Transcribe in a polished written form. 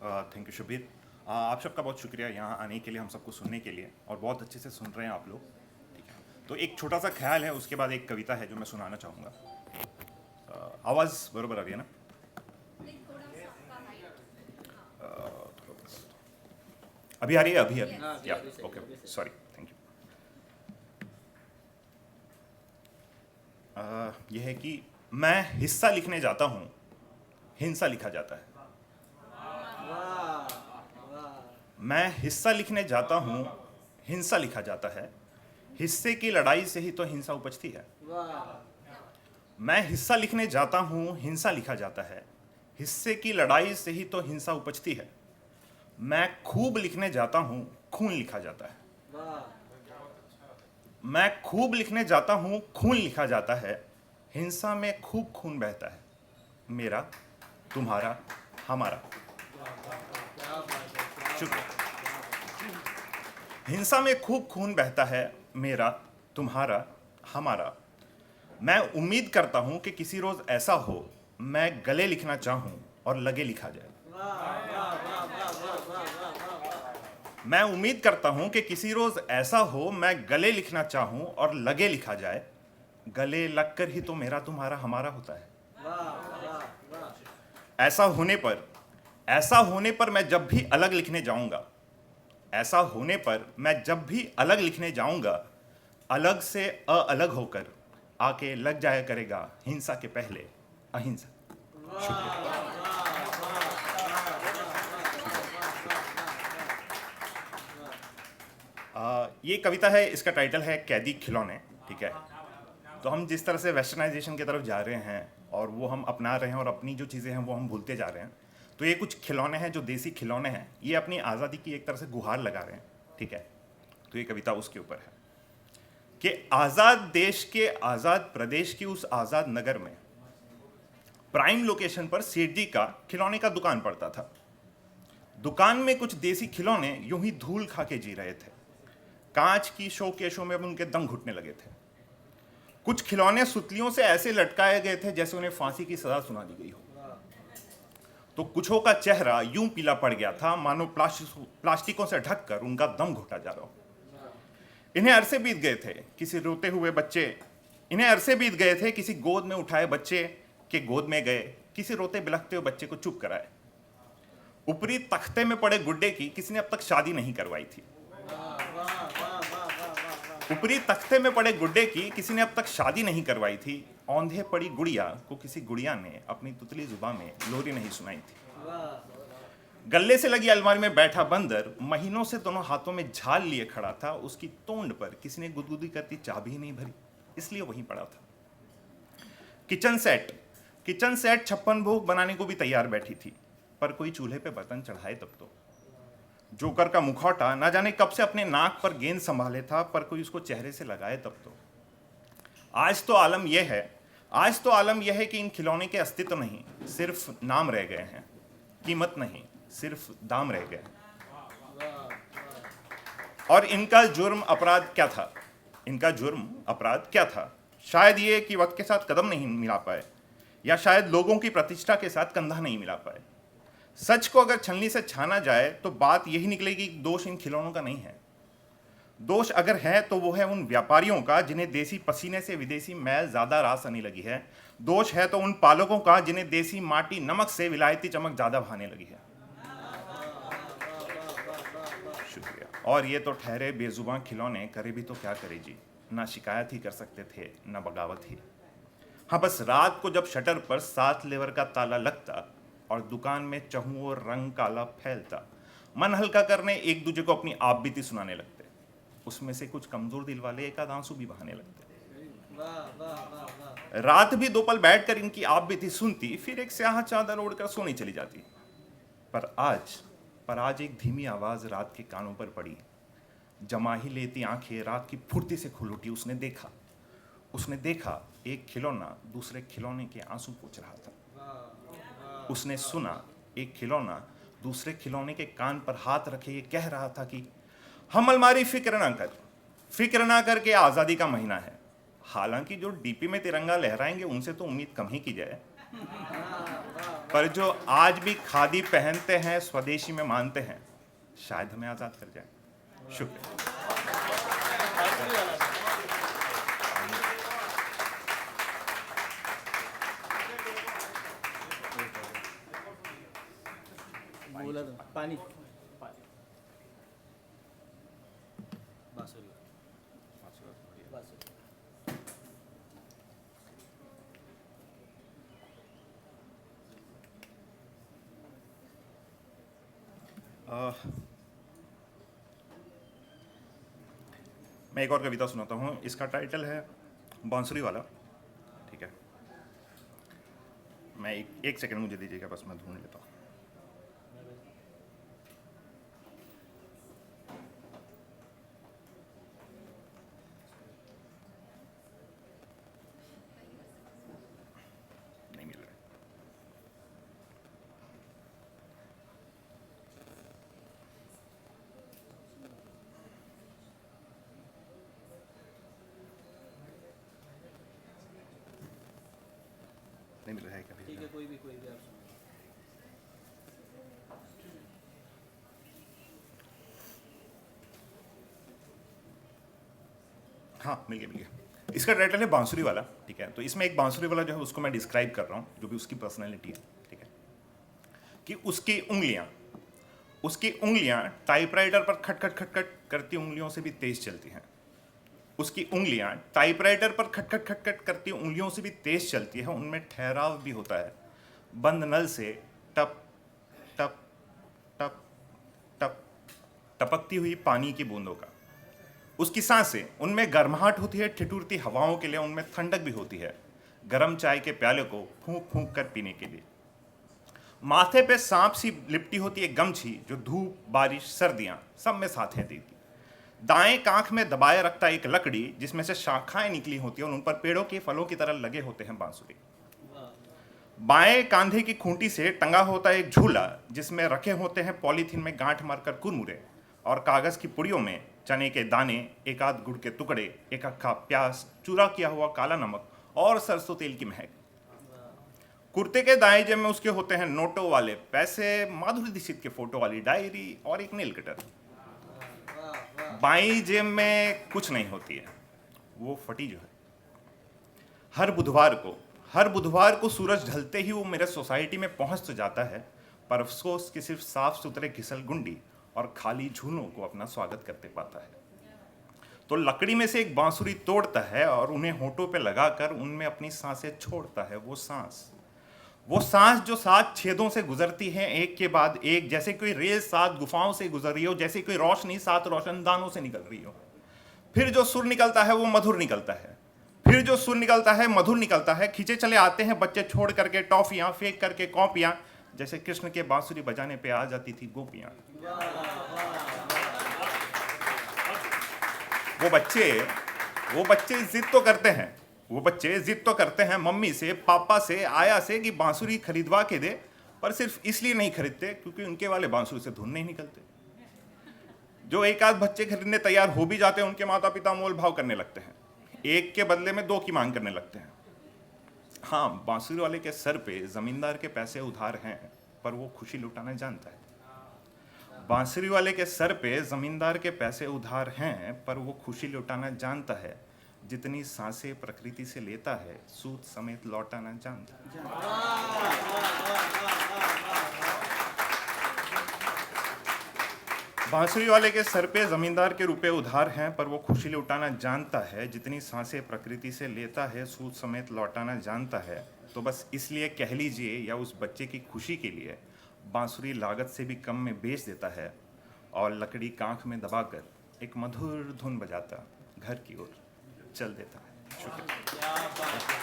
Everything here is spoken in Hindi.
Thank you Shabir. आप सबका बहुत शुक्रिया यहाँ आने के लिए, हम सबको सुनने के लिए, और बहुत अच्छे से सुन रहे हैं आप लोग। ठीक है, तो एक छोटा सा ख्याल है, उसके बाद एक कविता है जो मैं सुनाना चाहूँगा। आवाज़ बरोबर आ रही है ना? अभी आ रही है? अभी अभी या ओके, सॉरी, थैंक यू। यह है कि मैं हिस्सा लिखने जाता हूँ, हिंसा लिखा जाता है। मैं हिस्सा लिखने जाता हूँ, हिंसा लिखा जाता है। हिस्से की लड़ाई से ही तो हिंसा उपजती है। मैं हिस्सा लिखने जाता हूँ, हिंसा लिखा जाता है। हिस्से की लड़ाई से ही तो हिंसा उपजती है। मैं खूब लिखने जाता हूँ, खून लिखा जाता है। मैं खूब लिखने जाता हूँ, खून लिखा जाता है। हिंसा में खूब खून बहता है, मेरा, तुम्हारा, हमारा। शुक्रिया। हिंसा में खूब खून बहता है, मेरा, तुम्हारा, हमारा। मैं उम्मीद करता हूं कि किसी रोज ऐसा हो, मैं गले लिखना चाहूं और लगे लिखा जाए। मैं उम्मीद करता हूं कि किसी रोज ऐसा हो, मैं गले लिखना चाहूं और लगे लिखा जाए। गले लगकर ही तो मेरा, तुम्हारा, हमारा होता है। ऐसा होने पर ऐसा होने पर मैं जब भी अलग लिखने जाऊंगा, ऐसा होने पर मैं जब भी अलग लिखने जाऊंगा, अलग से अलग होकर आके लग जाया करेगा हिंसा के पहले अहिंसा। शुक्रिया। ये कविता है, इसका टाइटल है कैदी खिलौने। ठीक है, तो हम जिस तरह से वेस्टर्नाइजेशन की तरफ जा रहे हैं और वो हम अपना रहे हैं और अपनी जो चीज़ें हैं वो हम भूलते जा रहे हैं, तो ये कुछ खिलौने हैं जो देसी खिलौने हैं, ये अपनी आज़ादी की एक तरह से गुहार लगा रहे हैं। ठीक है, तो ये कविता उसके ऊपर है कि आज़ाद देश के आज़ाद प्रदेश की उस आज़ाद नगर में प्राइम लोकेशन पर सेठ जी का खिलौने का दुकान पड़ता था। दुकान में कुछ देसी खिलौने यूं ही धूल खा के जी रहे थे। कांच की शोकेशों में अब उनके दम घुटने लगे थे। कुछ खिलौने सुतलियों से ऐसे लटकाए गए थे जैसे उन्हें फांसी की सजा सुना दी गई हो। तो कुछों का चेहरा यूं पीला पड़ गया था मानो प्लास्टिकों से ढककर उनका दम घुटा जा रहा हो। इन्हें अरसे बीत गए थे किसी रोते हुए बच्चे इन्हें अरसे बीत गए थे किसी गोद में उठाए बच्चे के गोद में गए, किसी रोते बिलखते हुए बच्चे को चुप कराए। ऊपरी तख्ते में पड़े गुड्डे की किसी ने अब तक शादी नहीं करवाई थी। ऊपरी तख्ते में पड़े गुड्डे की किसी ने अब तक शादी नहीं करवाई थी। औंधे पड़ी गुड़िया को किसी गुड़िया ने अपनी तुतली जुबान में लोरी नहीं सुनाई थी। गले से लगी अलमारी में बैठा बंदर महीनों से दोनों हाथों में झाल लिए खड़ा था। उसकी तोंड पर किसी ने गुदगुदी करती चाबी ही नहीं भरी, इसलिए वहीं पड़ा था। किचन सेट 56 भोग बनाने को भी तैयार बैठी थी, पर कोई चूल्हे पे बर्तन चढ़ाए तब तो। जोकर का मुखौटा ना जाने कब से अपने नाक पर गेंद संभाले था, पर कोई उसको चेहरे से लगाए तब तो। आज तो आलम यह है कि इन खिलौने के अस्तित्व नहीं, सिर्फ नाम रह गए हैं। कीमत नहीं, सिर्फ दाम रह गए। और इनका जुर्म अपराध क्या था? शायद ये कि वक्त के साथ कदम नहीं मिला पाए, या शायद लोगों की प्रतिष्ठा के साथ कंधा नहीं मिला पाए। सच को अगर छलनी से छाना जाए तो बात यही निकलेगी कि दोष इन खिलौनों का नहीं है। दोष अगर है तो वो है उन व्यापारियों का जिन्हें देसी पसीने से विदेशी मैल ज्यादा रास आने लगी है। दोष है तो उन पालकों का जिन्हें देसी माटी नमक से विलायती चमक ज्यादा भाने लगी है। शुक्रिया। और ये तो ठहरे बेजुबान खिलौने, करे भी तो क्या करे जी, ना शिकायत ही कर सकते थे ना बगावत ही। हाँ, बस रात को जब शटर पर 7 लेवर का ताला लगता और दुकान में चहु और रंग काला फैलता, मन हल्का करने एक दूसरे को अपनी आप बीती सुनाने लगते। उसमें से कुछ कमजोर दिल वाले एक आध आंसू भी बहाने लगते। रात भी 2 पल बैठकर इनकी आप बीती सुनती, फिर एक स्याह चादर ओढ़कर सोने चली जाती। पर आज एक धीमी आवाज रात के कानों पर पड़ी। जमा ही लेती आंखें रात की फुर्ती से खुल उठी। उसने देखा एक खिलौना दूसरे खिलौने के आंसू पोंछ रहा था। उसने सुना एक खिलौना दूसरे खिलौने के कान पर हाथ रखे ये कह रहा था कि हम अलमारी फिक्र ना कर के आज़ादी का महीना है। हालांकि जो डीपी में तिरंगा लहराएंगे उनसे तो उम्मीद कम ही की जाए। पर जो आज भी खादी पहनते हैं, स्वदेशी में मानते हैं, शायद हमें आज़ाद कर जाए। शुक्रिया। बोला था पानी बांसुरी मैं एक और कविता सुनाता हूँ। इसका टाइटल है बांसुरी वाला। ठीक है, मैं एक सेकंड मुझे दीजिएगा, बस मैं ढूंढ लेता हूँ। नहीं मिल रहा है। नहीं मिल रहा है कभी। ठीक है, कोई भी आप सुनो। हाँ, मिल गया। इसका टाइटल है बांसुरी वाला। ठीक है, तो इसमें एक बांसुरी वाला जो है उसको मैं डिस्क्राइब कर रहा हूँ, जो भी उसकी पर्सनैलिटी है। ठीक है, कि उसकी उंगलियां टाइपराइटर पर खट खट खट खट करती उंगलियों से भी तेज चलती हैं। उसकी उंगलियां टाइपराइटर पर खट खट खट खट करती उंगलियों से भी तेज चलती है। उनमें ठहराव भी होता है। बंद नल से टप टप टप टप टपकती हुई पानी की बूंदों का। उसकी सांसें, उनमें गर्माहट होती है, ठिठुरती हवाओं के लिए। उनमें ठंडक भी होती है, गर्म चाय के प्याले को फूंक फूंक कर पीने के लिए। माथे पे सांप सी लिपटी होती है गमछी, जो धूप, बारिश, सर्दियां सब में साथ देती। दाएं कांख में दबाए रखता एक लकड़ी, जिसमें से शाखाएं निकली होती हैं और उन पर पेड़ों के फलों की तरह लगे होते हैं बांसुरी। बाएं कांधे की खूंटी से टंगा होता है एक झूला, जिसमें रखे होते हैं पॉलीथीन में गांठ मारकर कुरमुरे, और कागज की पुड़ियों में चने के दाने, एक आध गुड़ के टुकड़े, एक अक्खा प्याज, चूरा किया हुआ काला नमक और सरसों तेल की महक। कुर्ते के दाएं जेब में उसके होते हैं नोटों वाले पैसे, माधुरी दीक्षित के फोटो वाली डायरी और एक नेल कटर। बाईं जेब में कुछ नहीं होती है, वो फटी जो है। हर बुधवार को सूरज ढलते ही वो मेरे सोसाइटी में पहुंच तो जाता है, पर अफसोस कि सिर्फ साफ सुथरे घिसल गुंडी और खाली झूलों को अपना स्वागत करते पाता है। तो लकड़ी में से एक बांसुरी तोड़ता है और उन्हें होठों पे लगाकर उनमें अपनी सांसें छोड़ता है। वो सांस जो 7 छेदों से गुजरती है, एक के बाद एक, जैसे कोई रेल 7 गुफाओं से गुजर रही हो, जैसे कोई रोशनी 7 रोशनदानों से निकल रही हो। फिर जो सुर निकलता है वो मधुर निकलता है, फिर जो सुर निकलता है मधुर निकलता है। खींचे चले आते हैं बच्चे छोड़ करके टॉफियां, फेंक करके कॉपियां, जैसे कृष्ण के बांसुरी बजाने पे आ जाती थी गोपियां। वो बच्चे जिद तो करते हैं मम्मी से, पापा से, आया से कि बांसुरी खरीदवा के दे, पर सिर्फ इसलिए नहीं खरीदते क्योंकि उनके वाले बांसुरी से धुन नहीं निकलते। जो एक आध बच्चे खरीदने तैयार हो भी जाते हैं, उनके माता पिता मोल भाव करने लगते हैं, एक के बदले में 2 की मांग करने लगते हैं। हाँ, बांसुरी वाले के सर पे जमींदार के पैसे उधार हैं, पर वो खुशी लुटाना जानता है। बांसुरी वाले के सर पे जमींदार के पैसे उधार हैं, पर वो खुशी लुटाना जानता है। जितनी सांसें प्रकृति से लेता है, सूद समेत लौटाना जानता है। बांसुरी वाले के सर पे जमींदार के रुपए उधार हैं, पर वो खुशी लुटाना जानता है। जितनी सांसें प्रकृति से लेता है, सूद समेत लौटाना जानता है। तो बस इसलिए कह लीजिए, या उस बच्चे की खुशी के लिए बांसुरी लागत से भी कम में बेच देता है, और लकड़ी कांख में दबाकर एक मधुर धुन बजाता घर की ओर चल देता है। शुक्रिया।